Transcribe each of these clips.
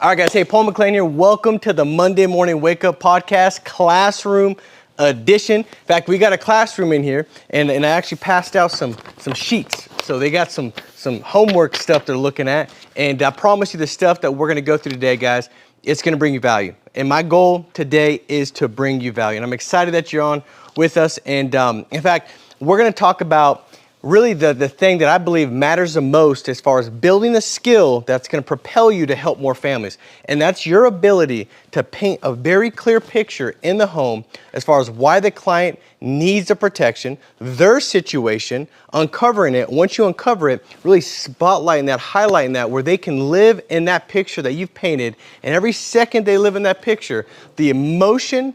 All right, guys. Hey, Paul McClain here. Welcome to the Monday Morning Wake Up Podcast, Classroom Edition. In fact, we got a classroom in here, and I actually passed out some sheets. So they got some homework stuff they're looking at, and I promise you the stuff that we're going to go through today, guys, it's going to bring you value. And my goal today is to bring you value, and I'm excited that you're on with us. And in fact, we're going to talk about really the thing that I believe matters the most as far as building a skill that's going to propel you to help more families. And that's your ability to paint a very clear picture in the home as far as why the client needs the protection, their situation, uncovering it. Once you uncover it, really spotlighting that, highlighting that, where they can live in that picture that you've painted. And every second they live in that picture, the emotion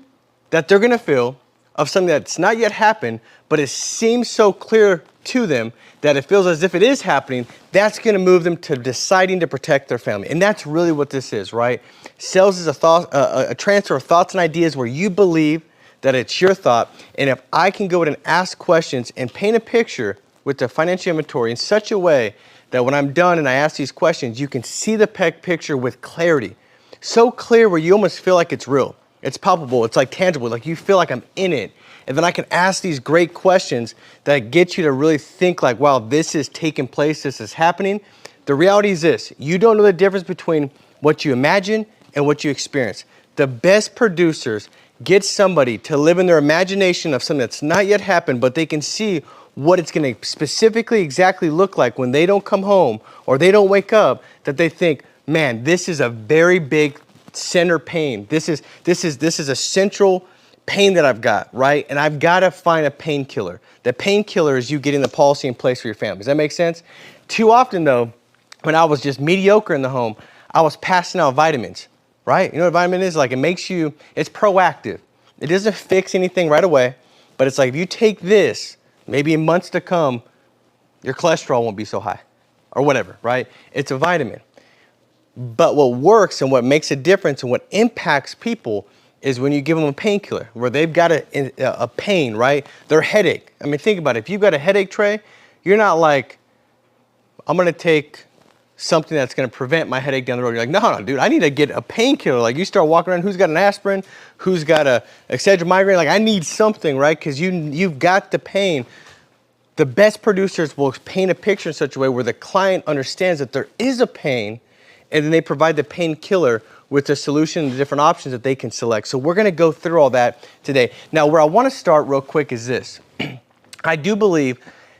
that they're going to feel of something that's not yet happened, but it seems so clear to them that it feels as if it is happening, that's going to move them to deciding to protect their family. And that's really what this is, right? Sales is a transfer of thoughts and ideas where you believe that it's your thought. And if I can go in and ask questions and paint a picture with the financial inventory in such a way that when I'm done and I ask these questions, you can see the picture with clarity. So clear where you almost feel like it's real. It's palpable. It's like tangible. Like you feel like I'm in it. And then I can ask these great questions that get you to really think like, wow, this is taking place. This is happening. The reality is this. You don't know the difference between what you imagine and what you experience. The best producers get somebody to live in their imagination of something that's not yet happened, but they can see what it's going to specifically exactly look like when they don't come home or they don't wake up, that they think, man, this is a very big center pain. This is a central pain that I've got, right? And I've got to find a painkiller. The painkiller is you getting the policy in place for your family. Does that make sense? Too often, though, when I was just mediocre in the home, I was passing out vitamins, right? You know what a vitamin is? Like it's proactive. It doesn't fix anything right away, but it's like if you take this, maybe in months to come, your cholesterol won't be so high or whatever, right? It's a vitamin. But what works and what makes a difference and what impacts people is when you give them a painkiller where they've got a pain, right? Their headache. I mean, think about it. If you've got a headache tray, you're not like, I'm going to take something that's going to prevent my headache down the road. You're like, no, dude, I need to get a painkiller. Like you start walking around, who's got an aspirin? Who's got a Excedrin migraine? Like I need something, right? Because you've got the pain. The best producers will paint a picture in such a way where the client understands that there is a pain, and then they provide the painkiller with the solution and the different options that they can select. So we're going to go through all that today. Now, where I want to start real quick is this. I do believe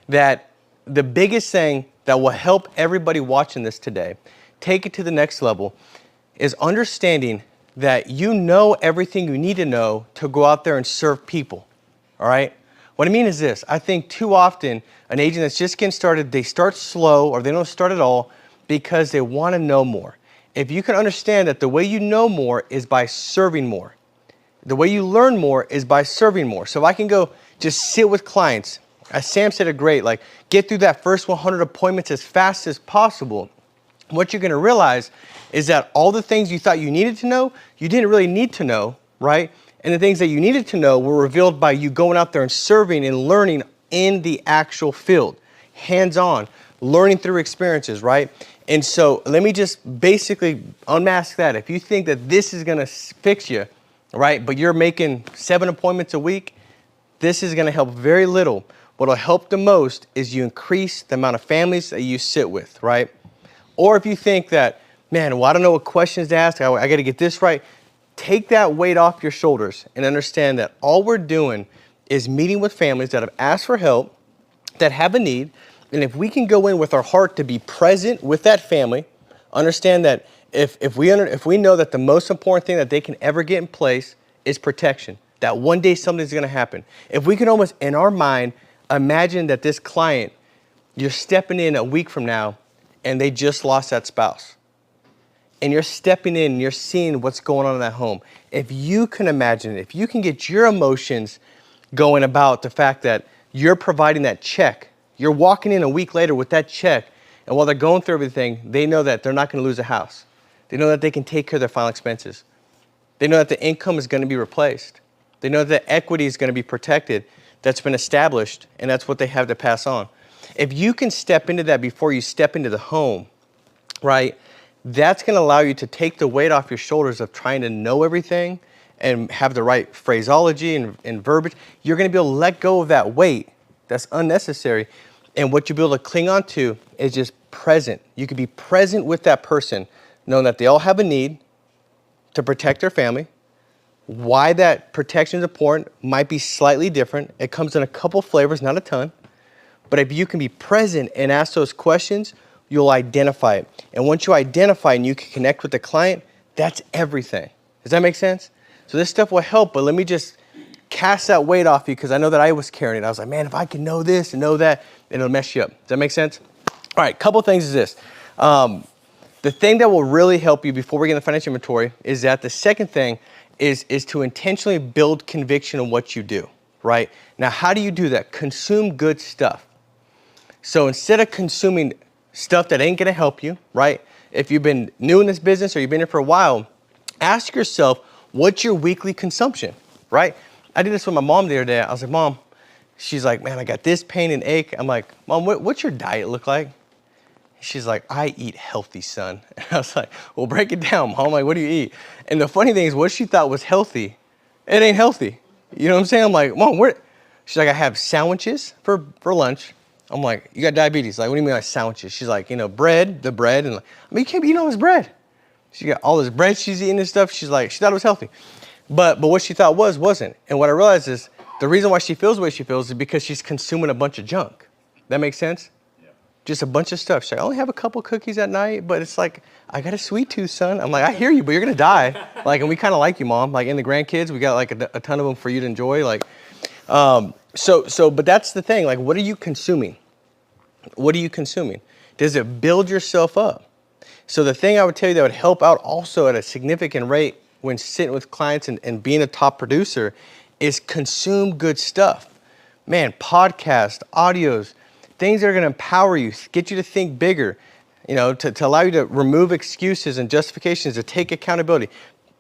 that the biggest thing that will help everybody watching this today take it to the next level is understanding that you know everything you need to know to go out there and serve people, all right? What I mean is this. I think too often an agent that's just getting started, they start slow or they don't start at all because they want to know more. If you can understand that the way you know more is by serving more. The way you learn more is by serving more. So if I can go just sit with clients, as Sam said it great, like get through that first 100 appointments as fast as possible. What you're going to realize is that all the things you thought you needed to know, you didn't really need to know, right? And the things that you needed to know were revealed by you going out there and serving and learning in the actual field, hands-on, learning through experiences, right? And so let me just basically unmask that. If you think that this is going to fix you, right, but you're making 7 appointments a week, this is going to help very little. What will help the most is you increase the amount of families that you sit with, right? Or if you think that, man, well, I don't know what questions to ask, I got to get this right, take that weight off your shoulders and understand that all we're doing is meeting with families that have asked for help, that have a need. And if we can go in with our heart to be present with that family, understand that if we know that the most important thing that they can ever get in place is protection, that one day something's going to happen. If we can almost in our mind imagine that this client, you're stepping in a week from now and they just lost that spouse. And you're stepping in and you're seeing what's going on in that home. If you can imagine it, if you can get your emotions going about the fact that you're providing that check, you're walking in a week later with that check, and while they're going through everything, they know that they're not going to lose a house. They know that they can take care of their final expenses. They know that the income is going to be replaced. They know that equity is going to be protected, that's been established, and that's what they have to pass on. If you can step into that before you step into the home, right, that's going to allow you to take the weight off your shoulders of trying to know everything and have the right phraseology and verbiage. You're going to be able to let go of that weight that's unnecessary. And what you'll be able to cling on to is just present. You can be present with that person, knowing that they all have a need to protect their family. Why that protection is important might be slightly different. It comes in a couple flavors, not a ton. But if you can be present and ask those questions, you'll identify it. And once you identify and you can connect with the client, that's everything. Does that make sense? So this stuff will help, but let me just cast that weight off you, because I know that I was carrying it. I was like, man, if I can know this and know that, it'll mess you up. Does that make sense? All right, couple things is this. The thing that will really help you before we get in the financial inventory is that the second thing is to intentionally build conviction in what you do, right? Now, how do you do that? Consume good stuff. So instead of consuming stuff that ain't gonna help you, right? If you've been new in this business or you've been here for a while, ask yourself, what's your weekly consumption, right? I did this with my mom the other day. I was like, Mom, she's like, man, I got this pain and ache. I'm like, Mom, what's your diet look like? She's like, I eat healthy, son. And I was like, well, break it down, Mom. Like, what do you eat? And the funny thing is, what she thought was healthy, it ain't healthy. You know what I'm saying? I'm like, Mom, where? She's like, I have sandwiches for lunch. I'm like, you got diabetes? Like, what do you mean by sandwiches? She's like, bread, the bread. And like, I mean, you can't be eating all this bread. She got all this bread she's eating and stuff. She's like, she thought it was healthy. But what she thought wasn't. And what I realized is the reason why she feels the way she feels is because she's consuming a bunch of junk. That makes sense? Just a bunch of stuff. She's like, I only have a couple cookies at night, but it's like, I got a sweet tooth, son. I'm like, I hear you, but you're gonna die. Like, and we kind of like you, Mom. Like, in the grandkids, we got like a ton of them for you to enjoy. Like, but that's the thing. Like, what are you consuming? What are you consuming? Does it build yourself up? So the thing I would tell you that would help out also at a significant rate when sitting with clients and being a top producer is consume good stuff. Man, podcasts, audios, things that are going to empower you, get you to think bigger, to allow you to remove excuses and justifications, to take accountability.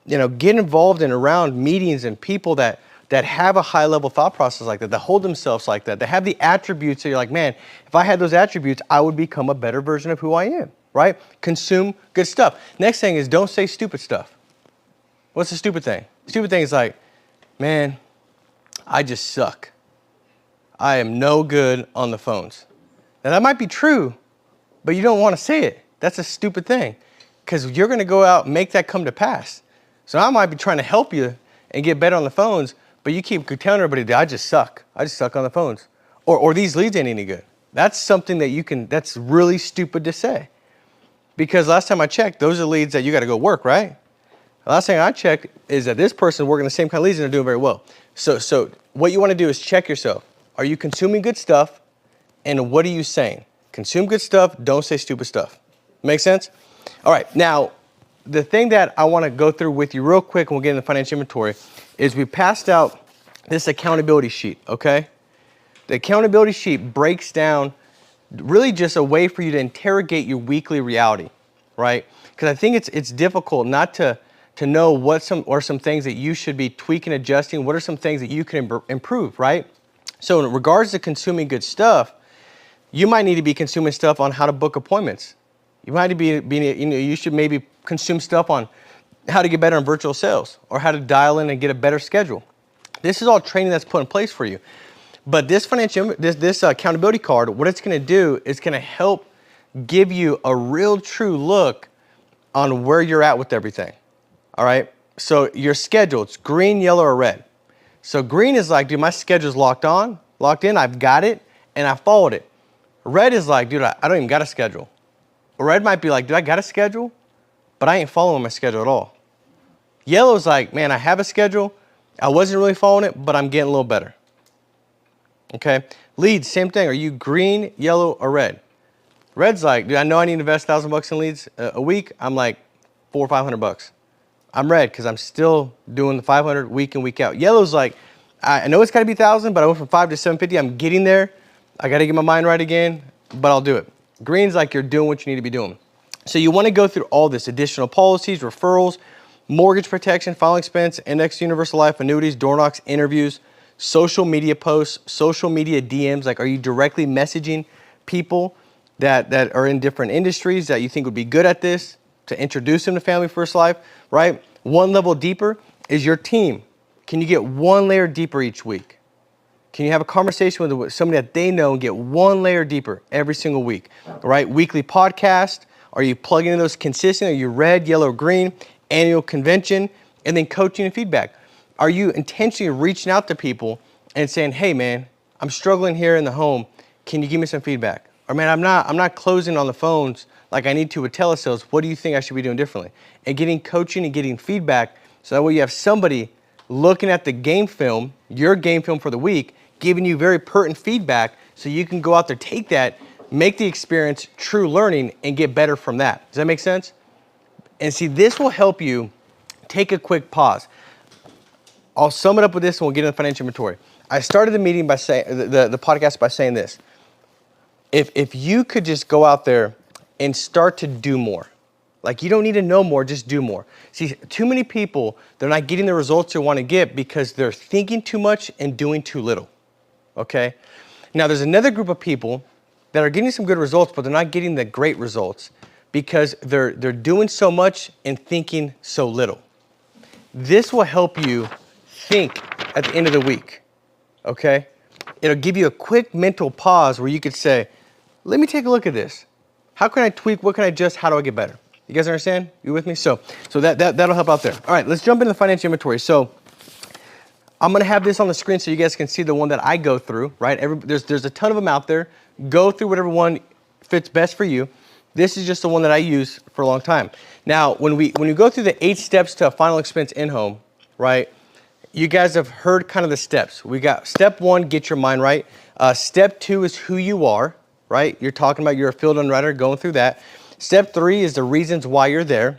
Get involved in around meetings and people that have a high level thought process like that hold themselves like that have the attributes that you're like, man, if I had those attributes, I would become a better version of who I am, right? Consume good stuff. Next thing is don't say stupid stuff. What's the stupid thing? Stupid thing is like, man, I just suck. I am no good on the phones. Now that might be true, but you don't want to say it. That's a stupid thing, because you're going to go out and make that come to pass. So I might be trying to help you and get better on the phones, but you keep telling everybody, I just suck. I just suck on the phones. Or these leads ain't any good. That's something that's really stupid to say. Because last time I checked, those are leads that you got to go work, right? The last thing I checked is that this person working the same kind of leads and they're doing very well. So what you want to do is check yourself. Are you consuming good stuff? And what are you saying? Consume good stuff, don't say stupid stuff. Make sense? All right, now, the thing that I want to go through with you real quick, and we'll get into financial inventory, is we passed out this accountability sheet, okay? The accountability sheet breaks down really just a way for you to interrogate your weekly reality, right? Because I think it's difficult not to know what some things that you should be tweaking, adjusting, what are some things that you can improve, right? So in regards to consuming good stuff, you might need to be consuming stuff on how to book appointments. You might be you should maybe consume stuff on how to get better in virtual sales or how to dial in and get a better schedule. This is all training that's put in place for you. But this accountability card, what it's going to do is going to help give you a real true look on where you're at with everything. All right. So your schedule, it's green, yellow, or red. So green is like, dude, my schedule's locked in, I've got it, and I followed it. Red is like, dude, I don't even got a schedule. Red might be like, dude, I got a schedule, but I ain't following my schedule at all. Yellow is like, man, I have a schedule. I wasn't really following it, but I'm getting a little better. Okay. Leads, same thing. Are you green, yellow, or red? Red's like, dude, I know I need to invest $1,000 in leads a week. I'm like $400 or $500. I'm red because I'm still doing the 500 week in, week out. Yellow's like, I know it's got to be 1,000, but I went from 5 to 750. I'm getting there. I got to get my mind right again, but I'll do it. Green's like you're doing what you need to be doing. So you want to go through all this: additional policies, referrals, mortgage protection, filing expense, index universal life, annuities, door knocks, interviews, social media posts, social media DMs. Like, are you directly messaging people that are in different industries that you think would be good at this to introduce them to Family First Life, right? One level deeper is your team. Can you get one layer deeper each week? Can you have a conversation with somebody that they know and get one layer deeper every single week, right? Weekly podcast. Are you plugging in those consistent? Are you red, yellow, green? Annual convention, and then coaching and feedback. Are you intentionally reaching out to people and saying, hey man, I'm struggling here in the home. Can you give me some feedback? Or man, I'm not closing on the phones like I need to with telesales. What do you think I should be doing differently? And getting coaching and getting feedback so that way you have somebody looking at the game film, your game film for the week, giving you very pertinent feedback so you can go out there, take that, make the experience true learning, and get better from that. Does that make sense? And see, this will help you take a quick pause. I'll sum it up with this and we'll get into financial inventory. I started the meeting by saying, the podcast by saying this. If you could just go out there and start to do more, like you don't need to know more, just do more. See, too many people, they're not getting the results they want to get because they're thinking too much and doing too little, okay? Now, there's another group of people that are getting some good results, but they're not getting the great results because they're doing so much and thinking so little. This will help you think at the end of the week, okay? It'll give you a quick mental pause where you could say, let me take a look at this. How can I tweak? What can I adjust? How do I get better? You guys understand? You with me? So that'll help out there. All right, let's jump into the financial inventory. So I'm gonna have this on the screen so you guys can see the one that I go through, right? There's a ton of them out there. Go through whatever one fits best for you. This is just the one that I use for a long time. Now, when you go through the 8 steps to a final expense in-home, right, you guys have heard kind of the steps. We got step 1, get your mind right. Step 2 is who you are, right? You're talking about you're a field underwriter, going through that. Step 3 is the reasons why you're there.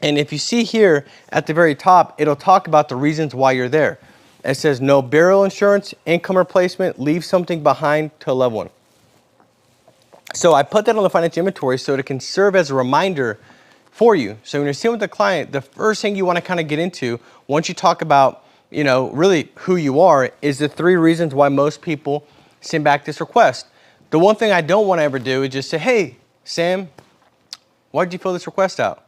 And if you see here at the very top, it'll talk about the reasons why you're there. It says no burial insurance, income replacement, leave something behind to a loved one. So I put that on the financial inventory so it can serve as a reminder for you. So when you're sitting with the client, the first thing you want to kind of get into, once you talk about, you know, really who you are, is the 3 reasons why most people send back this request. The one thing I don't want to ever do is just say, hey, Sam, why did you fill this request out?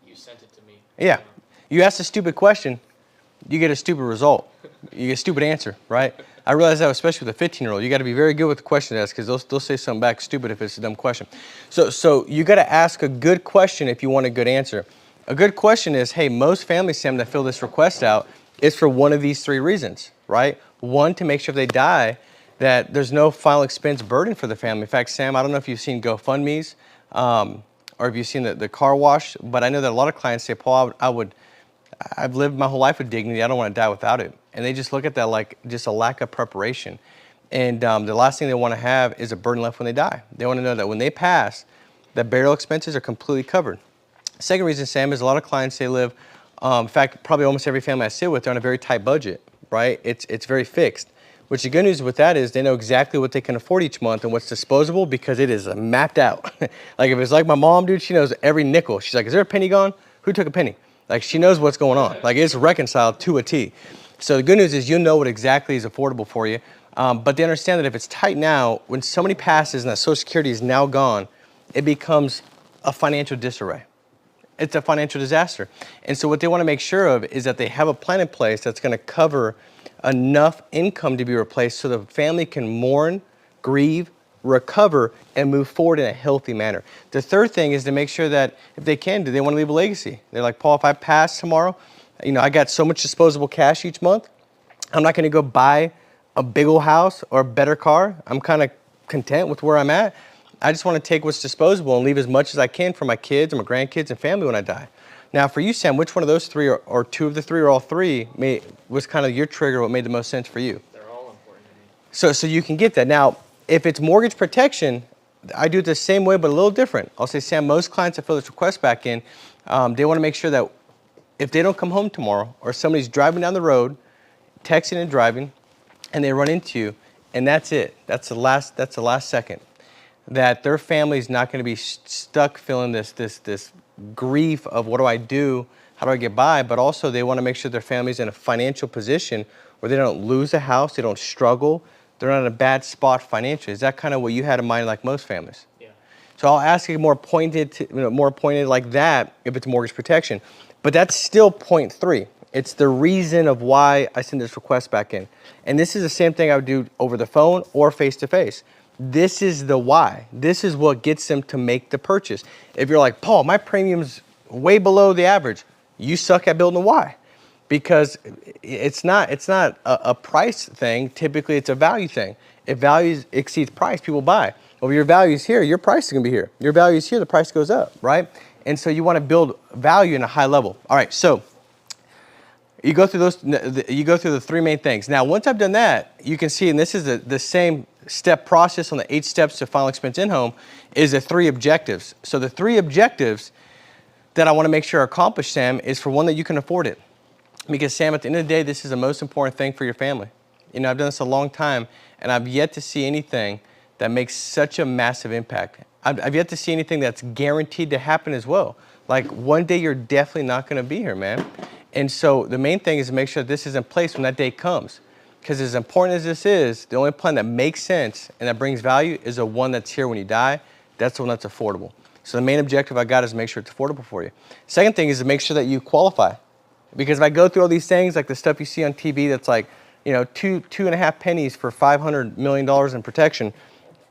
You sent it to me. Yeah. You asked a stupid question, you get a stupid result. You get a stupid answer, right? I realize that especially with a 15-year-old. You got to be very good with the question to ask because they'll say something back stupid if it's a dumb question. So you got to ask a good question if you want a good answer. A good question is, hey, most families, Sam, that fill this request out is for one of these 3 reasons, right? 1, to make sure if they die that there's no final expense burden for the family. In fact, Sam, I don't know if you've seen GoFundMe's or if you've seen the car wash, but I know that a lot of clients say, Paul, I've lived my whole life with dignity. I don't want to die without it. And they just look at that like just a lack of preparation. And the last thing they want to have is a burden left when they die. They want to know that when they pass, the burial expenses are completely covered. Second reason, Sam, is a lot of clients, they live, in fact, probably almost every family I sit with, they're on a very tight budget, right? It's very fixed. Which the good news with that is they know exactly what they can afford each month and what's disposable because it is mapped out. Like if it's like my mom, dude, she knows every nickel. She's like, is there a penny gone? Who took a penny? Like she knows what's going on. Like it's reconciled to a T. So the good news is you know what exactly is affordable for you. But they understand that if it's tight now, when somebody passes and that Social Security is now gone, it becomes a financial disarray. It's a financial disaster. And so what they want to make sure of is that they have a plan in place that's going to cover enough income to be replaced so the family can mourn, grieve, recover, and move forward in a healthy manner. The third thing is to make sure that if they can, do they want to leave a legacy? They're like, Paul, if I pass tomorrow, you know, I got so much disposable cash each month, I'm not going to go buy a big old house or a better car. I'm kind of content with where I'm at. I just want to take what's disposable and leave as much as I can for my kids and my grandkids and family when I die. Now, for you, Sam, which one of those 3 or 2 of the 3 or all 3 was kind of your trigger, what made the most sense for you? They're all important to me. So you can get that. Now, if it's mortgage protection, I do it the same way, but a little different. I'll say, Sam, most clients that fill this request back in, they want to make sure that if they don't come home tomorrow or somebody's driving down the road, texting and driving, and they run into you, and that's it. That's the last second. That their family's not going to be stuck feeling this grief of what do I do, how do I get by, but also they want to make sure their family's in a financial position where they don't lose a house, they don't struggle, they're not in a bad spot financially. Is that kind of what you had in mind like most families? Yeah. So I'll ask you more pointed, more pointed like that if it's mortgage protection. But that's still point 3. It's the reason of why I send this request back in. And this is the same thing I would do over the phone or face-to-face. This is the why. This is what gets them to make the purchase. If you're like, Paul, my premium's way below the average, you suck at building a why. Because it's not a price thing. Typically, it's a value thing. If value exceeds price, people buy. Well, if your value is here, your price is going to be here. Your value is here, the price goes up, right? And so you want to build value in a high level. All right, so you go through the 3 main things. Now, once I've done that, you can see, and this is the same step process on the 8 steps to final expense in-home, is the 3 objectives. So the 3 objectives that I want to make sure are accomplished, Sam, is for one, that you can afford it. Because, Sam, at the end of the day, this is the most important thing for your family. You know, I've done this a long time, and I've yet to see anything that makes such a massive impact. I've yet to see anything that's guaranteed to happen as well. Like, one day you're definitely not going to be here, man. And so the main thing is to make sure this is in place when that day comes. Because as important as this is, the only plan that makes sense and that brings value is the one that's here when you die. That's the one that's affordable. So the main objective I got is to make sure it's affordable for you. Second thing is to make sure that you qualify. Because if I go through all these things, like the stuff you see on TV that's like, you know, two and a half pennies for $500 million in protection,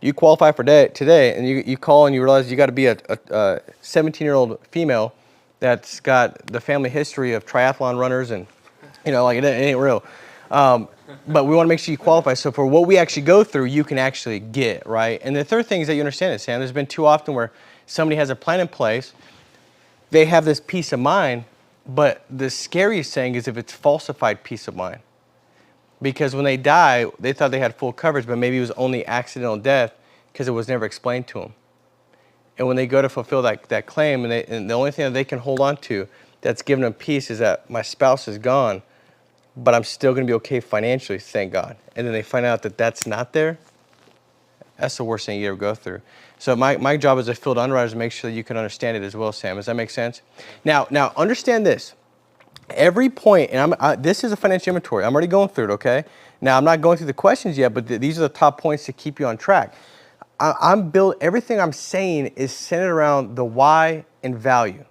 you qualify for today, and you call and you realize you got to be a 17-year-old female that's got the family history of triathlon runners, and, you know, like it ain't real. But we want to make sure you qualify. So for what we actually go through, you can actually get, right? And the third thing is that you understand it, Sam. There's been too often where somebody has a plan in place, they have this peace of mind, but the scariest thing is if it's falsified peace of mind. Because when they die, they thought they had full coverage, but maybe it was only accidental death because it was never explained to them. And when they go to fulfill that claim, and the only thing that they can hold on to that's giving them peace is that my spouse is gone, but I'm still going to be okay financially, thank God. And then they find out that that's not there. That's the worst thing you ever go through. So my job as a field underwriter is to make sure that you can understand it as well, Sam. Does that make sense? Now understand this. Every point, and this is a financial inventory. I'm already going through it, okay? Now, I'm not going through the questions yet, but these are the top points to keep you on track. Everything I'm saying is centered around the why and value.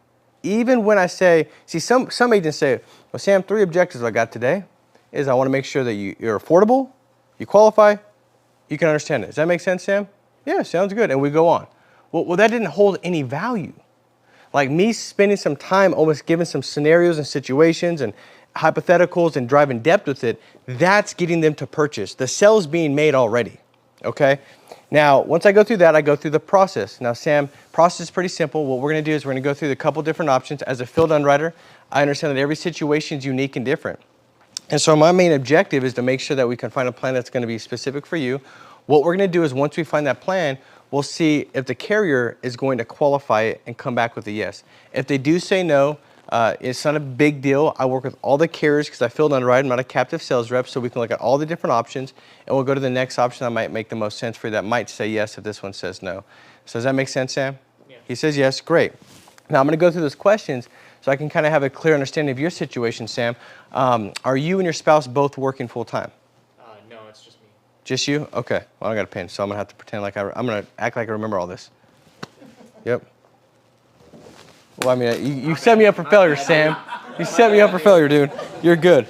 Even when I say, see, some agents say, well, Sam, 3 objectives I got today is I want to make sure that you're affordable, you qualify, you can understand it. Does that make sense, Sam? Yeah, sounds good. And we go on. Well, that didn't hold any value. Like me spending some time almost giving some scenarios and situations and hypotheticals and driving depth with it, that's getting them to purchase. The sale's being made already, okay? Now, once I go through that, I go through the process. Now, Sam, process is pretty simple. What we're gonna do is we're gonna go through a couple different options. As a field underwriter, I understand that every situation is unique and different. And so my main objective is to make sure that we can find a plan that's gonna be specific for you. What we're gonna do is once we find that plan, we'll see if the carrier is going to qualify it and come back with a yes. If they do say no, it's not a big deal. I work with all the carriers because I field underwrite. I'm not a captive sales rep, so we can look at all the different options, and we'll go to the next option that might make the most sense for you that might say yes if this one says no. So does that make sense, Sam? Yeah. He says yes, great. Now I'm gonna go through those questions so I can kind of have a clear understanding of your situation, Sam. Are you and your spouse both working full time? No, it's just me. Just you? Okay. Well, I got a pen, so I'm gonna have to pretend like I'm gonna act like I remember all this. Yep. Well, I mean, you set me up for failure, Sam. You set me up for failure, dude. You're good.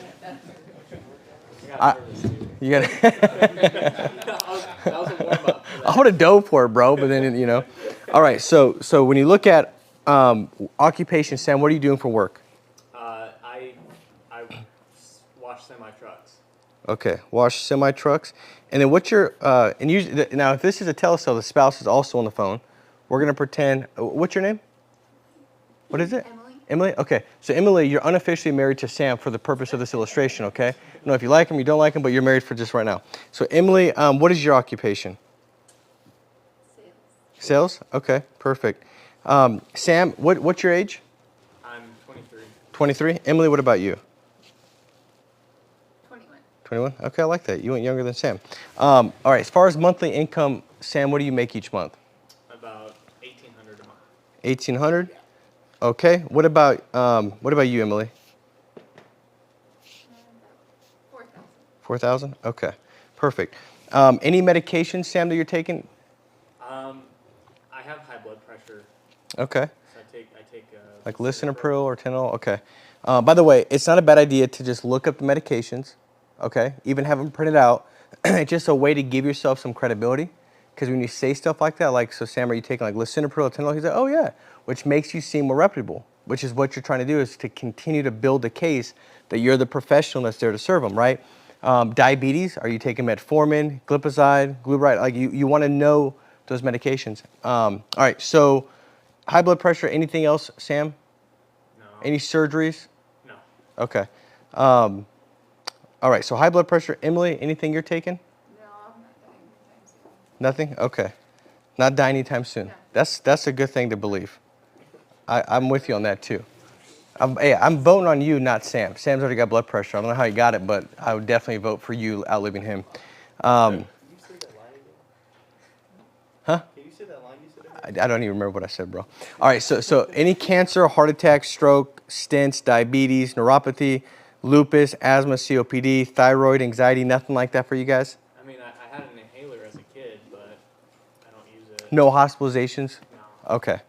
You got. That was a warm-up. I would have dove for it, bro, but then you know. All right. So when you look at occupation, Sam, what are you doing for work? I wash semi-trucks. Okay, wash semi-trucks. And then what's your, and usually, now if this is a telesale, the spouse is also on the phone. We're gonna pretend, what's your name? What is it? Emily. Emily? Okay, so Emily, you're unofficially married to Sam for the purpose of this illustration, okay? I don't know if you like him, you don't like him, but you're married for just right now. So Emily, what is your occupation? Sales. Sales? Okay, perfect. Sam, what's your age? I'm 23. 23? Emily, what about you? 21. 21? Okay, I like that. You went younger than Sam. All right, as far as monthly income, Sam, what do you make each month? About $1,800 a month. 1,800? Okay. What about you, Emily? 4,000. 4,000? Okay. Perfect. Any medications, Sam, that you're taking? I have high blood pressure, Okay. so I take Like lisinopril or Tylenol? Okay. By the way, it's not a bad idea to just look up the medications, okay? Even have them printed out. It's just a way to give yourself some credibility. Because when you say stuff like that, like, so Sam, are you taking like lisinopril or Tylenol? He's like, oh yeah, which makes you seem more reputable, which is what you're trying to do, is to continue to build the case that you're the professional that's there to serve them, right? Diabetes, are you taking metformin, glipizide, glubride? Like you want to know those medications. All right, so high blood pressure, anything else, Sam? No. Any surgeries? No. Okay. All right, so high blood pressure. Emily, anything you're taking? No, I'm not dying anytime soon. Nothing? Okay. Not die anytime soon. Yeah. That's a good thing to believe. I'm with you on that too. I'm voting on you, not Sam. Sam's already got blood pressure. I don't know how he got it, but I would definitely vote for you outliving him. Can you say that line again? Huh? Can you say that line you said? I don't even remember what I said, bro. All right, so any cancer, heart attack, stroke, stents, diabetes, neuropathy, lupus, asthma, COPD, thyroid, anxiety, nothing like that for you guys? I mean, I had an inhaler as a kid, but I don't use it. No hospitalizations? No. Okay,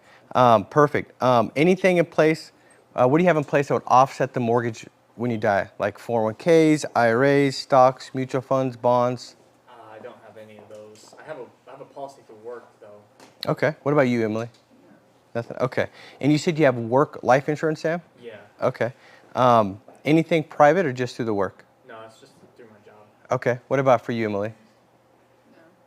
perfect. Anything in place, what do you have in place that would offset the mortgage when you die? Like 401ks, IRAs, stocks, mutual funds, bonds? I don't have any of those. I have a policy for work though. Okay, what about you, Emily? Nothing, okay. And you said you have work life insurance, Sam? Yeah. Okay. Anything private or just through the work? No, it's just through my job. Okay, what about for you, Emily?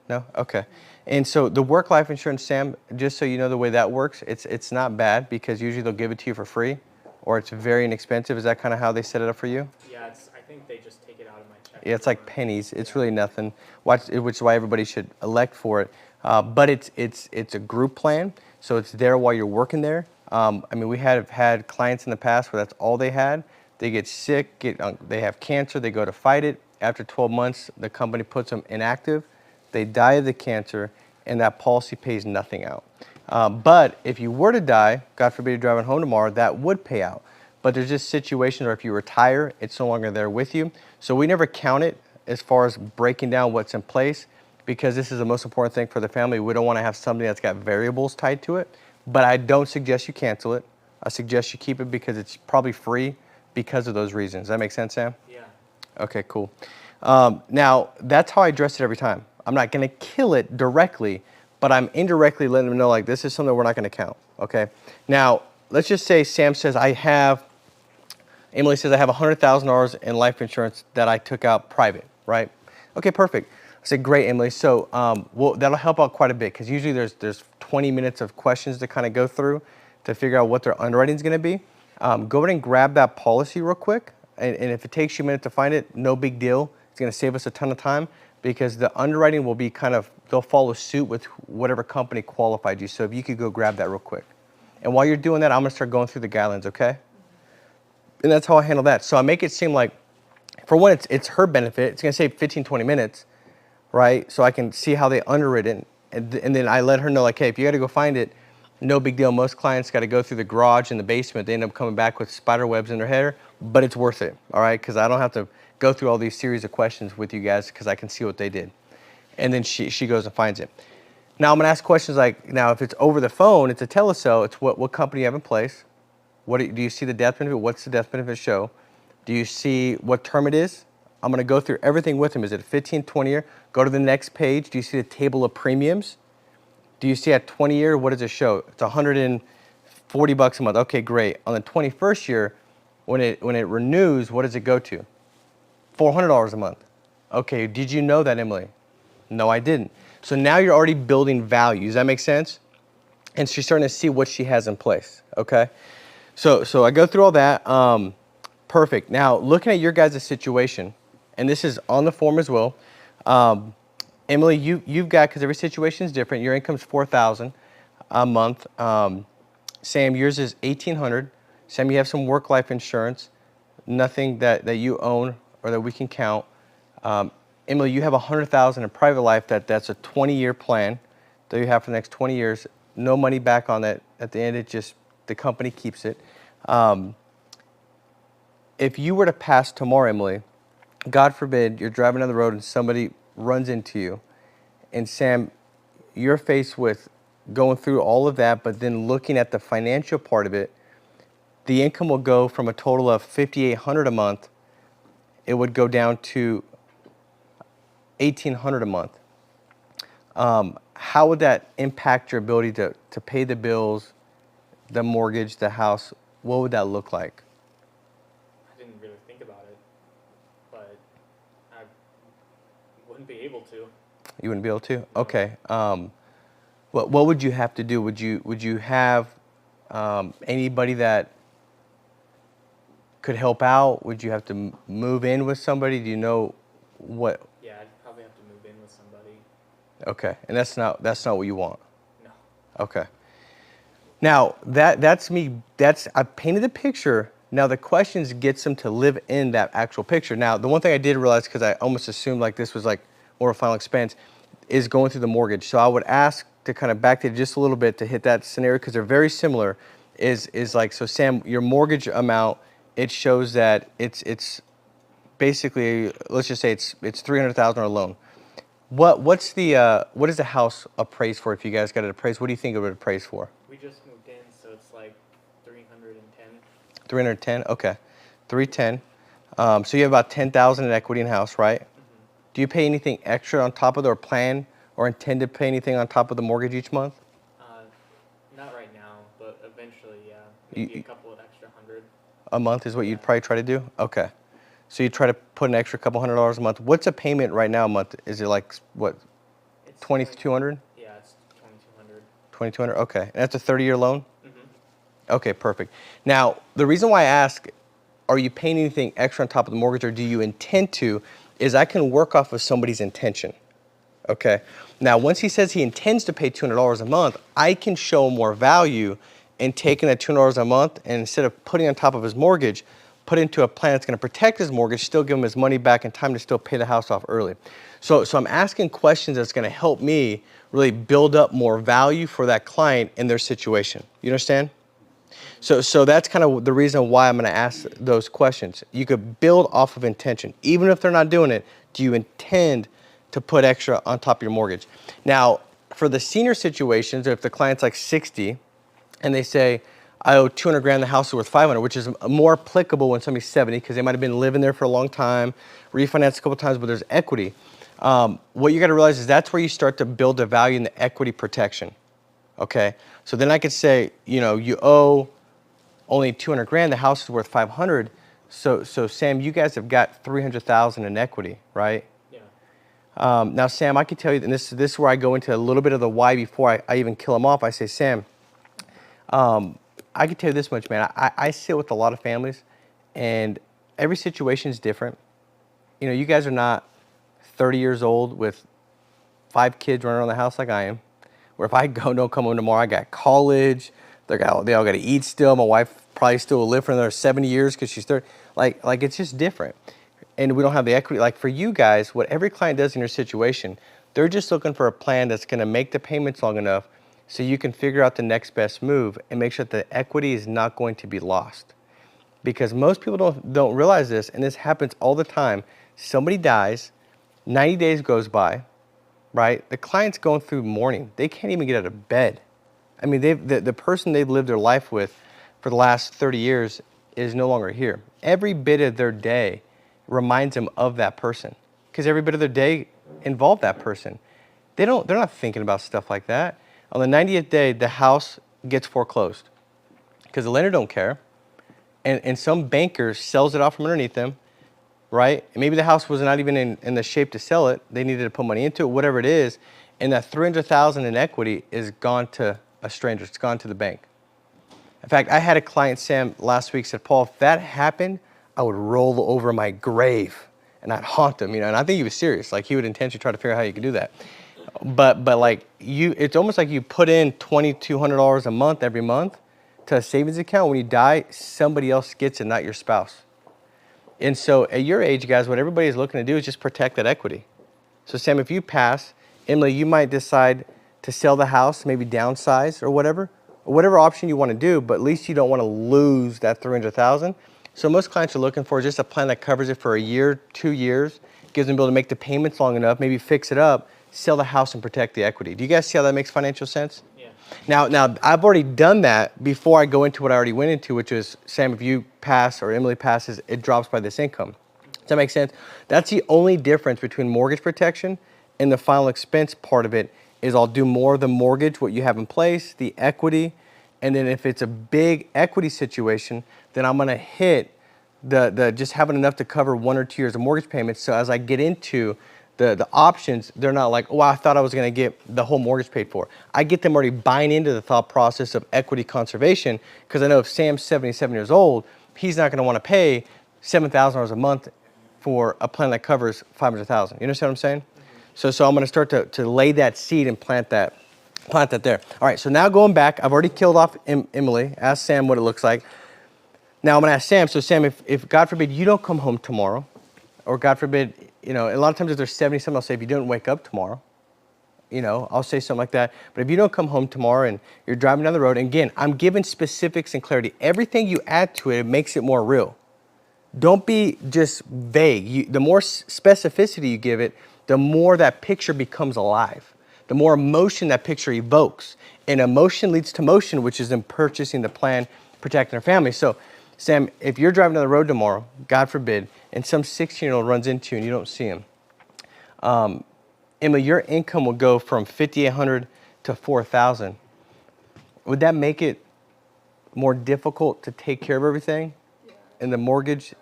No. No? Okay. And so the work life insurance, Sam, just so you know the way that works, it's not bad because usually they'll give it to you for free or it's very inexpensive. Is that kind of how they set it up for you? Yeah, I think they just take it out of my check. Yeah, it's like pennies. It's really nothing. Which is why everybody should elect for it. But it's a group plan, so it's there while you're working there. I mean, we have had clients in the past where that's all they had. They get sick, they have cancer, they go to fight it. After 12 months, the company puts them inactive. They die of the cancer, and that policy pays nothing out. But if you were to die, God forbid you're driving home tomorrow, that would pay out. But there's just situations where if you retire, it's no longer there with you. So we never count it as far as breaking down what's in place because this is the most important thing for the family. We don't want to have something that's got variables tied to it. But I don't suggest you cancel it. I suggest you keep it because it's probably free because of those reasons. Does that make sense, Sam? Yeah. Okay, cool. Now, that's how I address it every time. I'm not going to kill it directly, but I'm indirectly letting them know, like, this is something we're not going to count, okay? Now, let's just say Sam says, Emily says, I have $100,000 in life insurance that I took out private, right? Okay, perfect. I said, great, Emily. So well, that'll help out quite a bit because usually there's 20 minutes of questions to kind of go through to figure out what their underwriting is going to be. Go ahead and grab that policy real quick. And if it takes you a minute to find it, no big deal. It's going to save us a ton of time because the underwriting will be they'll follow suit with whatever company qualified you. So if you could go grab that real quick. And while you're doing that, I'm going to start going through the guidelines, okay? And that's how I handle that. So I make it seem like, for one, it's her benefit. It's going to save 15, 20 minutes, right? So I can see how they underwrite it. And then I let her know, like, hey, if you got to go find it, no big deal. Most clients got to go through the garage and the basement. They end up coming back with spider webs in their hair, but it's worth it, all right? Because I don't have to go through all these series of questions with you guys because I can see what they did. And then she goes and finds it. Now I'm going to ask questions like, now if it's over the phone, it's a telecell, it's what company you have in place. Do you see the death benefit? What's the death benefit show? Do you see what term it is? I'm going to go through everything with him. Is it a 15, 20 year? Go to the next page. Do you see the table of premiums? Do you see at 20 year, what does it show? It's $140 a month. Okay, great. On the 21st year, when it renews, what does it go to? $400 a month. Okay, did you know that, Emily? No, I didn't. So now you're already building value. Does that make sense? And she's starting to see what she has in place, okay? So I go through all that. Perfect. Now, looking at your guys' situation, and this is on the form as well. Emily, you've got, because every situation is different, your income's $4,000 a month. Sam, yours is $1,800. Sam, you have some work life insurance, nothing that you own or that we can count. Emily, you have $100,000 in private life. That's a 20-year plan that you have for the next 20 years. No money back on that. At the end, the company keeps it. If you were to pass tomorrow, Emily, God forbid, you're driving down the road and somebody runs into you, and Sam, you're faced with going through all of that, but then looking at the financial part of it, the income will go from a total of $5,800 a month, it would go down to $1,800 a month. How would that impact your ability to pay the bills, the mortgage, the house? What would that look like? I didn't really think about it, but I wouldn't be able to. You wouldn't be able to? Okay. What would you have to do? Would you have anybody that could help out? Would you have to move in with somebody? Do you know what? Yeah, I'd probably have to move in with somebody. Okay, and that's not what you want. No. Okay. Now that's me. I painted the picture. Now the questions gets them to live in that actual picture. Now the one thing I did realize, because I almost assumed like this was like more of a final expense, is going through the mortgage. So I would ask to kind of back it just a little bit to hit that scenario, because they're very similar. Is like, so Sam, your mortgage amount, it shows that it's basically, let's just say it's $300,000 on a loan. What is the house appraised for? If you guys got it appraised, what do you think it would appraise for? We just moved in, so it's like 310. 310. Okay, 310. So you have about 10,000 in equity in house, right? Mm-hmm. Do you pay anything extra on top of it, or plan or intend to pay anything on top of the mortgage each month? Not right now, but eventually, yeah. Maybe a couple of extra hundred. A month is what you'd probably try to do? Okay. So you try to put an extra couple $100 a month. What's a payment right now a month? Is it like, what, It's 2,200? Yeah, it's 2,200. 2,200, okay. And that's a 30-year loan? Mm-hmm. Okay, perfect. Now, the reason why I ask, are you paying anything extra on top of the mortgage, or do you intend to, is I can work off of somebody's intention. Okay. Now, once he says he intends to pay $200 a month, I can show more value in taking that $200 a month, and instead of putting on top of his mortgage, put into a plan that's going to protect his mortgage, still give him his money back in time to still pay the house off early. So I'm asking questions that's going to help me really build up more value for that client in their situation. You understand? So that's kind of the reason why I'm going to ask those questions. You could build off of intention. Even if they're not doing it, do you intend to put extra on top of your mortgage? Now, for the senior situations, if the client's like 60 and they say, I owe 200 grand, the house is worth 500, which is more applicable when somebody's 70, because they might have been living there for a long time, refinanced a couple times, but there's equity. What you got to realize is that's where you start to build the value in the equity protection. Okay, so then I could say, you know, you owe only 200 grand, the house is worth 500. So Sam, you guys have got 300,000 in equity, right? Yeah. Now, Sam, I can tell you, and this is where I go into a little bit of the why before I even kill them off. I say, Sam, I can tell you this much, man. I sit with a lot of families, and every situation is different. You know, you guys are not 30 years old with 5 kids running around the house like I am, where if I don't come home tomorrow, I got college, they all got to eat still. My wife probably still will live for another 70 years because she's 30. Like it's just different. And we don't have the equity. Like for you guys, what every client does in your situation, they're just looking for a plan that's going to make the payments long enough so you can figure out the next best move and make sure that the equity is not going to be lost. Because most people don't realize this, and this happens all the time. Somebody dies, 90 days goes by, right? The client's going through mourning. They can't even get out of bed. I mean, the person they've lived their life with for the last 30 years is no longer here. Every bit of their day reminds them of that person, because every bit of their day involved that person. They're not thinking about stuff like that. On the 90th day, the house gets foreclosed because the lender don't care, and some banker sells it off from underneath them, right? And maybe the house was not even in the shape to sell it. They needed to put money into it, whatever it is, and that $300,000 in equity is gone to a stranger. It's gone to the bank. In fact, I had a client, Sam, last week said, Paul, if that happened, I would roll over my grave and I'd haunt him, you know. And I think he was serious. Like, he would intentionally try to figure out how you could do that. But like it's almost like you put in $2,200 a month every month to a savings account. When you die, somebody else gets it, not your spouse. And so at your age, guys, what everybody's looking to do is just protect that equity. So Sam, if you pass, Emily, you might decide to sell the house, maybe downsize or whatever option you want to do, but at least you don't want to lose that $300,000. So most clients are looking for just a plan that covers it for a year, 2 years, gives them able to make the payments long enough, maybe fix it up, sell the house and protect the equity. Do you guys see how that makes financial sense? Yeah. Now I've already done that before I go into what I already went into, which is, Sam, if you pass or Emily passes, it drops by this income. Does that make sense? That's the only difference between mortgage protection and the final expense part of it is I'll do more of the mortgage, what you have in place, the equity, and then if it's a big equity situation, then I'm gonna hit the just having enough to cover 1 or 2 years of mortgage payments. So as I get into the options, they're not like, oh, I thought I was gonna get the whole mortgage paid for. I get them already buying into the thought process of equity conservation, because I know if Sam's 77 years old, he's not gonna wanna pay $7,000 a month for a plan that covers 500,000. You understand what I'm saying? Mm-hmm. So I'm gonna start to lay that seed and plant that there. All right, so now going back, I've already killed off Emily, asked Sam what it looks like. Now I'm gonna ask Sam, so Sam, if God forbid you don't come home tomorrow, or God forbid, a lot of times if there's 70 something, I'll say if you don't wake up tomorrow, I'll say something like that. But if you don't come home tomorrow and you're driving down the road, and again, I'm giving specifics and clarity. Everything you add to it, it makes it more real. Don't be just vague. The more specificity you give it, the more that picture becomes alive. The more emotion that picture evokes. And emotion leads to motion, which is in purchasing the plan, protecting our family. So, Sam, if you're driving down the road tomorrow, God forbid, and some 16-year-old runs into you and you don't see him, Emma, your income will go from $5,800 to $4,000. Would that make it more difficult to take care of everything? Yeah. And the mortgage?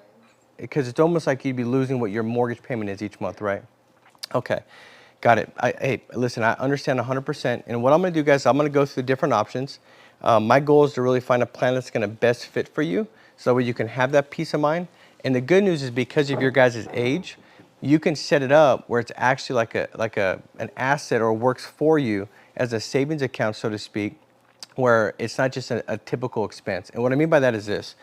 Because it's almost like you'd be losing what your mortgage payment is each month, right? Okay, got it. Hey, listen, I understand 100%. And what I'm gonna do, guys, I'm gonna go through different options. My goal is to really find a plan that's gonna best fit for you, so that you can have that peace of mind. And the good news is because of your guys' age, you can set it up where it's actually like an asset or works for you as a savings account, so to speak, where it's not just a typical expense. And what I mean by that is this.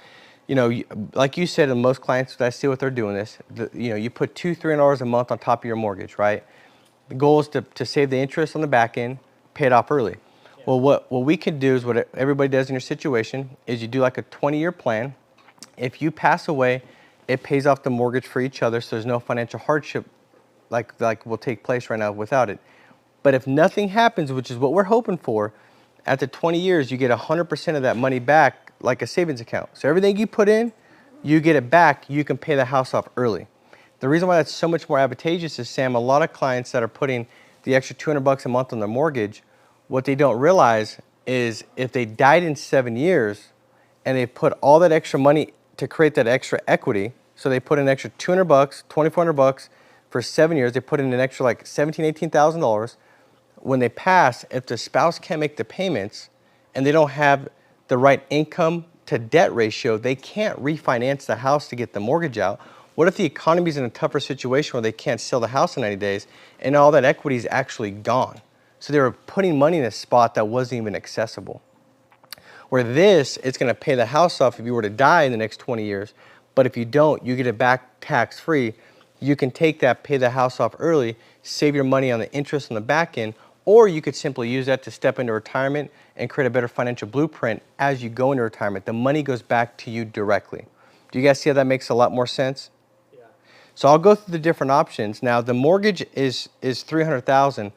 Like you said, in most clients that I see what they're doing this, you put $200-300 a month on top of your mortgage, right? The goal is to save the interest on the back end, pay it off early. Yeah. Well, what we can do is what everybody does in your situation is you do like a 20-year plan. If you pass away, it pays off the mortgage for each other, so there's no financial hardship like will take place right now without it. But if nothing happens, which is what we're hoping for, after 20 years, you get 100% of that money back like a savings account. So everything you put in, you get it back, you can pay the house off early. The reason why that's so much more advantageous is, Sam, a lot of clients that are putting the extra $200 a month on their mortgage, what they don't realize is if they died in 7 years and they put all that extra money to create that extra equity, so they put in an extra $200, $2,400 for 7 years, they put in an extra like $17,000, $18,000. When they pass, if the spouse can't make the payments and they don't have the right income to debt ratio, they can't refinance the house to get the mortgage out. What if the economy's in a tougher situation where they can't sell the house in 90 days and all that equity is actually gone? So they were putting money in a spot that wasn't even accessible. Where this, it's gonna pay the house off if you were to die in the next 20 years, but if you don't, you get it back tax-free. You can take that, pay the house off early, save your money on the interest on the back end, or you could simply use that to step into retirement and create a better financial blueprint as you go into retirement. The money goes back to you directly. Do you guys see how that makes a lot more sense? Yeah. So I'll go through the different options. Now the mortgage is $300,000.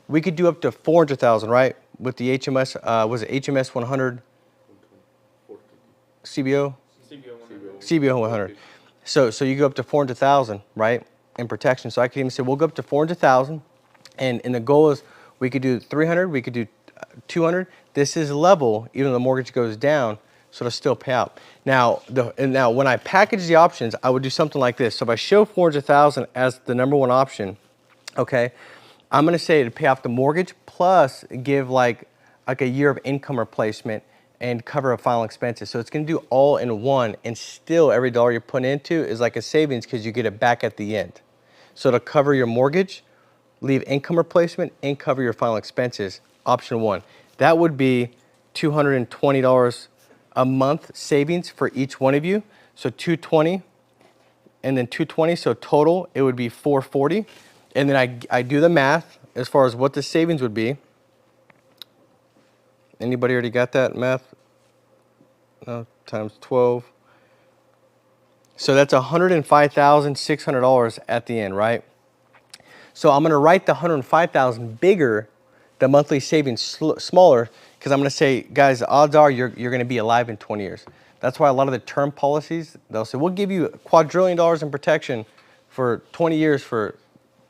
We could do up to $400,000, right? With the HMS, was it HMS 100? CBO? CBO 100. So you go up to $400,000, right? In protection. So I could even say we'll go up to $400,000, and the goal is we could do 300, we could do 200. This is level, even though the mortgage goes down, so it'll still pay out. Now, when I package the options, I would do something like this. So if I show 400,000 as the number one option, okay, I'm gonna say to pay off the mortgage plus give like a year of income replacement and cover a final expenses. So it's gonna do all in one, and still every dollar you're putting into is like a savings because you get it back at the end. So to cover your mortgage, leave income replacement, and cover your final expenses, option one. That would be $220 a month savings for each one of you. So $220 and then $220, so total it would be $440. And then I do the math as far as what the savings would be. Anybody already got that math? No, times 12. So that's $105,600 at the end, right? So I'm gonna write the $105,000 bigger the monthly savings smaller, because I'm going to say, guys, the odds are you're going to be alive in 20 years. That's why a lot of the term policies, they'll say, we'll give you $2 quadrillion in protection for 20 years for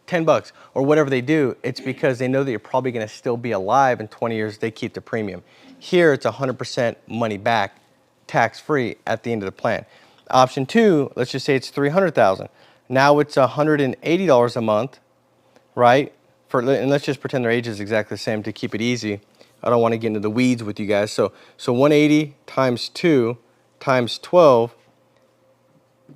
$10 or whatever they do. It's because they know that you're probably going to still be alive in 20 years. They keep the premium. Here, it's 100% money back, tax-free at the end of the plan. Option 2, let's just say it's $300,000. Now it's $180 a month, right? And let's just pretend their age is exactly the same to keep it easy. I don't want to get into the weeds with you guys. So 180 times 2 times 12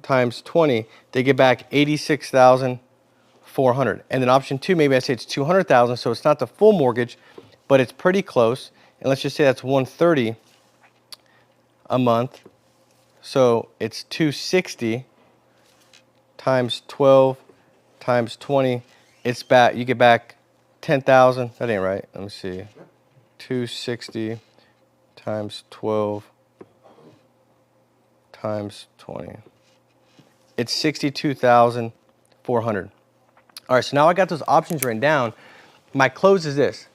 times 20, they get back 86,400. And then option 2, maybe I say it's 200,000, so it's not the full mortgage, but it's pretty close. And let's just say that's 130 a month. So it's 260 times 12 times 20. It's back. You get back 10,000. That ain't right. Let me see. 260 times 12 times 20. It's 62,400. All right, so now I got those options written down. My close is this.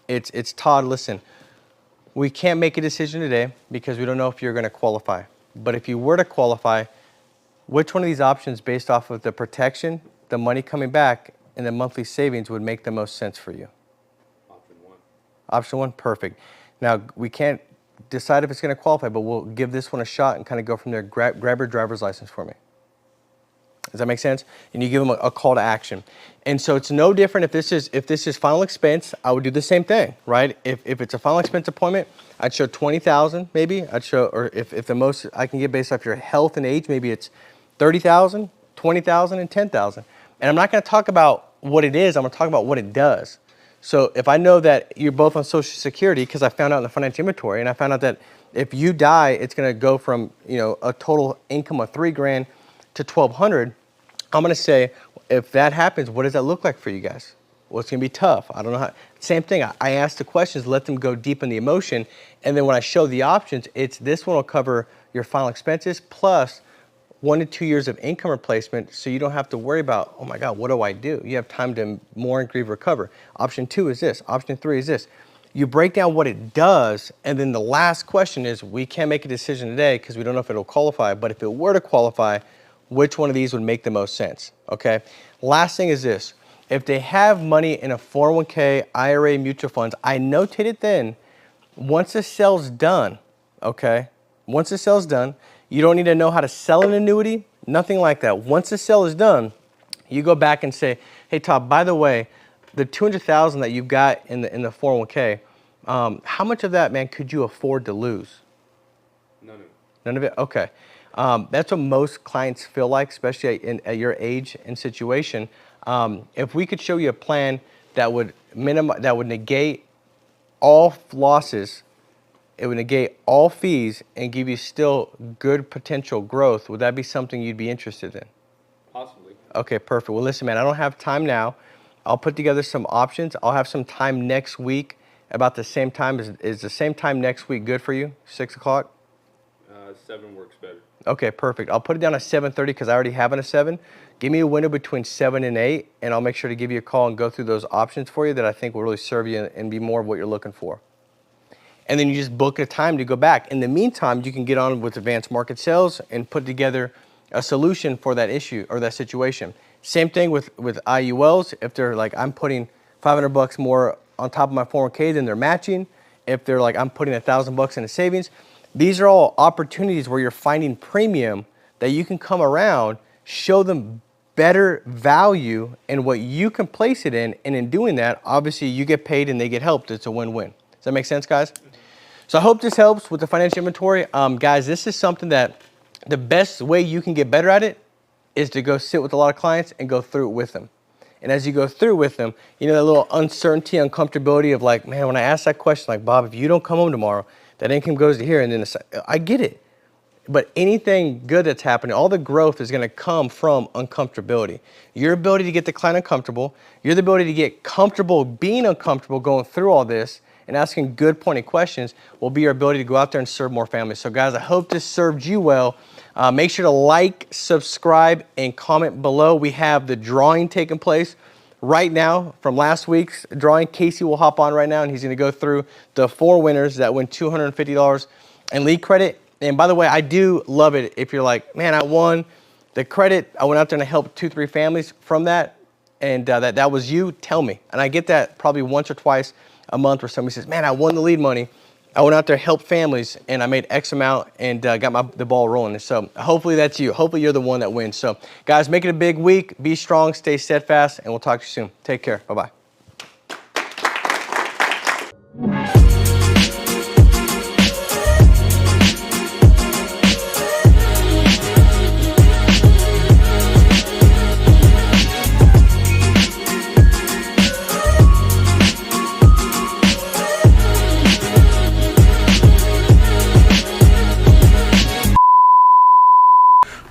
It's Todd, listen, we can't make a decision today because we don't know if you're going to qualify. But if you were to qualify, which one of these options based off of the protection, the money coming back, and the monthly savings would make the most sense for you? Option 1. Option 1, perfect. Now, we can't decide if it's going to qualify, but we'll give this one a shot and kind of go from there. Grab your driver's license for me. Does that make sense? And you give them a call to action. And so it's no different if this is final expense. I would do the same thing, right? If it's a final expense appointment, I'd show 20,000 maybe. I'd show, or if the most I can get based off your health and age, maybe it's 30,000, 20,000, and 10,000. And I'm not going to talk about what it is. I'm going to talk about what it does. So if I know that you're both on Social Security, because I found out in the financial inventory, and I found out that if you die, it's going to go from a total income of $3,000 to $1,200. I'm going to say, if that happens, what does that look like for you guys? Well, it's going to be tough. I don't know how. Same thing. I ask the questions, let them go deep in the emotion, and then when I show the options, it's this one will cover your final expenses plus 1 to 2 years of income replacement, so you don't have to worry about, oh my God, what do I do? You have time to more and grieve recover. Option 2 is this. Option 3 is this. You break down what it does, and then the last question is, we can't make a decision today because we don't know if it'll qualify, but if it were to qualify, which one of these would make the most sense, okay? Last thing is this. If they have money in a 401k, IRA, mutual funds, I notated then, once the sale's done, okay? Once the sale's done, you don't need to know how to sell an annuity, nothing like that. Once the sale is done, you go back and say, hey, Todd, by the way, the $200,000 that you've got in the 401k, how much of that, man, could you afford to lose? None of it. None of it? Okay. That's what most clients feel like, especially at your age and situation. If we could show you a plan that would negate all losses, it would negate all fees and give you still good potential growth, would that be something you'd be interested in? Possibly. Okay, perfect. Well, listen, man, I don't have time now. I'll put together some options. I'll have some time next week about the same time. Is the same time next week good for you? 6 o'clock? 7 works better. Okay, perfect. I'll put it down at 7:30 because I already have it at 7. Give me a window between 7 and 8, and I'll make sure to give you a call and go through those options for you that I think will really serve you and be more of what you're looking for. And then you just book a time to go back. In the meantime, you can get on with advanced market sales and put together a solution for that issue or that situation. Same thing with IULs. If they're like, I'm putting $500 more on top of my 401k than they're matching. If they're like, I'm putting $1,000 in a savings. These are all opportunities where you're finding premium that you can come around, show them better value in what you can place it in. And in doing that, obviously you get paid and they get helped. It's a win-win. Does that make sense, guys? So I hope this helps with the financial inventory. Guys, this is something that the best way you can get better at it is to go sit with a lot of clients and go through it with them. And as you go through with them, you know, that little uncertainty, uncomfortability of like, man, when I ask that question, like, Bob, if you don't come home tomorrow, that income goes to here. And then I get it. But anything good that's happening, all the growth is going to come from uncomfortability. Your ability to get the client uncomfortable, your ability to get comfortable being uncomfortable going through all this and asking good pointed questions will be your ability to go out there and serve more families. So guys, I hope this served you well. Make sure to like, subscribe, and comment below. We have the drawing taking place right now from last week's drawing. Casey will hop on right now, and he's going to go through the 4 winners that win $250 in lead credit. And by the way, I do love it if you're like, man, I won the credit. I went out there and I helped 2-3 families from that, and that was you. Tell me. And I get that probably once or twice a month where somebody says, man, I won the lead money. I went out there, helped families, and I made X amount and got the ball rolling. So hopefully that's you. Hopefully you're the one that wins. So guys, make it a big week. Be strong, stay steadfast, and we'll talk to you soon. Take care. Bye-bye.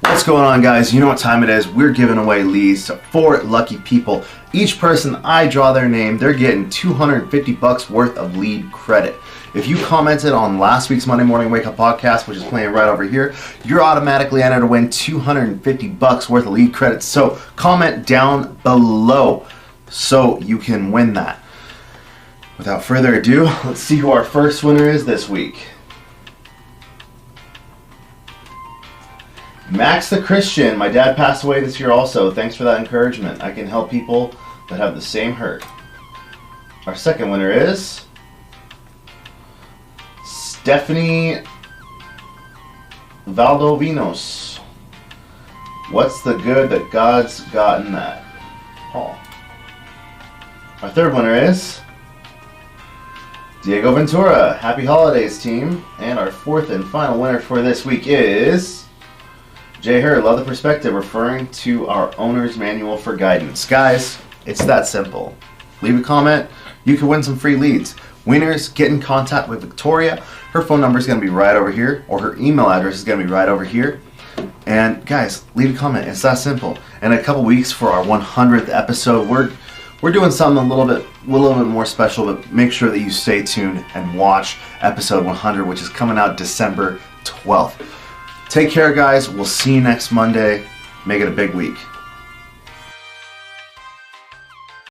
What's going on, guys? You know what time it is. We're giving away leads to 4 lucky people. Each person I draw their name, they're getting $250 worth of lead credit. If you commented on last week's Monday Morning Wake Up podcast, which is playing right over here, you're automatically entered to win $250 worth of lead credit. So comment down below so you can win that. Without further ado, let's see who our first winner is this week. Max the Christian. My dad passed away this year also. Thanks for that encouragement. I can help people that have the same hurt. Our second winner is Stephanie Valdovinos. What's the good that God's gotten that? Paul. Our third winner is Diego Ventura. Happy holidays, team. And our fourth and final winner for this week is Jay Herr. Love the perspective, referring to our owner's manual for guidance. Guys, it's that simple. Leave a comment. You can win some free leads. Winners, get in contact with Victoria. Her phone number is going to be right over here, or her email address is going to be right over here. And guys, leave a comment. It's that simple. In a couple weeks for our 100th episode, we're doing something a little bit more special, but make sure that you stay tuned and watch episode 100, which is coming out December 12th. Take care, guys. We'll see you next Monday. Make it a big week.